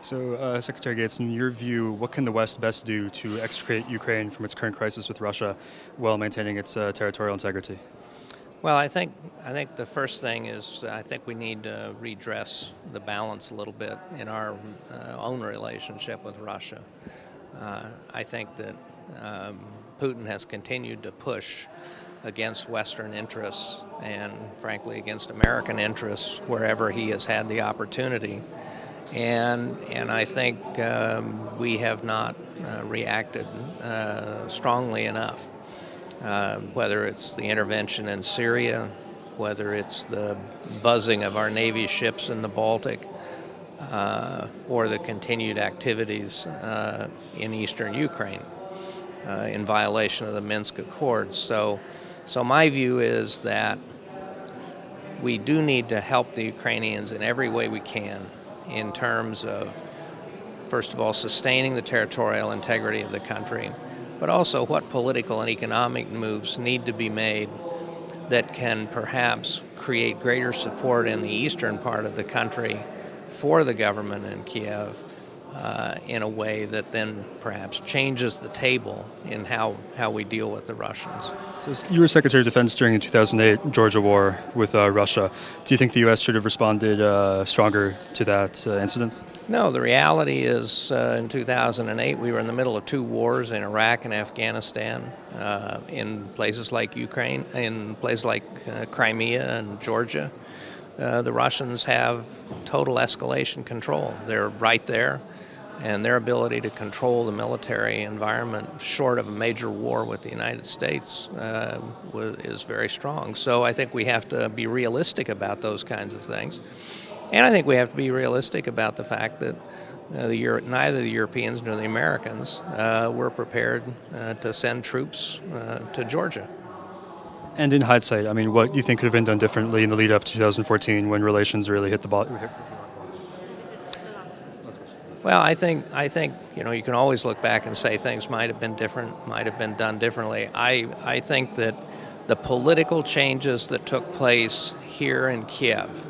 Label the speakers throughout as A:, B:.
A: So, Secretary Gates, in your view, what can the West best do to extricate Ukraine from its current crisis with Russia while maintaining its territorial integrity?
B: Well, I think the first thing is I think we need to redress the balance a little bit in our own relationship with Russia. I think that Putin has continued to push against Western interests and, frankly, against American interests wherever he has had the opportunity. And I think we have not reacted strongly enough. Whether it's the intervention in Syria, whether it's the buzzing of our Navy ships in the Baltic, or the continued activities in eastern Ukraine in violation of the Minsk Accords. So my view is that we do need to help the Ukrainians in every way we can in terms of, first of all, sustaining the territorial integrity of the country, but also what political and economic moves need to be made that can perhaps create greater support in the eastern part of the country for the government in Kyiv in a way that then perhaps changes the table in how we deal with the Russians.
A: So, you were Secretary of Defense during the 2008 Georgia war with Russia. Do you think the U.S. should have responded stronger to that incident?
B: No, the reality is in 2008 we were in the middle of two wars in Iraq and Afghanistan, in places like Ukraine, in places like Crimea and Georgia. The Russians have total escalation control. They're right there, and their ability to control the military environment short of a major war with the United States is very strong. So I think we have to be realistic about those kinds of things. And I think we have to be realistic about the fact that neither the Europeans nor the Americans were prepared to send troops to Georgia.
A: And in hindsight, I mean, what do you think could have been done differently in the lead up to 2014 when relations really hit the bottom?
B: Well, I think you can always look back and say things might have been different, might have been done differently. I think that the political changes that took place here in Kyiv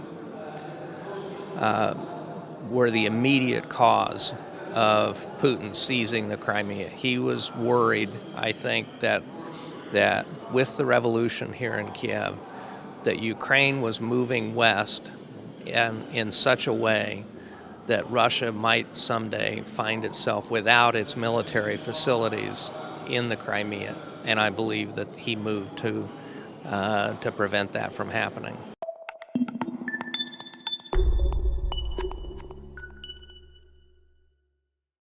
B: were the immediate cause of Putin seizing the Crimea. He was worried, I think, that with the revolution here in Kyiv, that Ukraine was moving west in such a way that Russia might someday find itself without its military facilities in the Crimea. And I believe that he moved to prevent that from happening.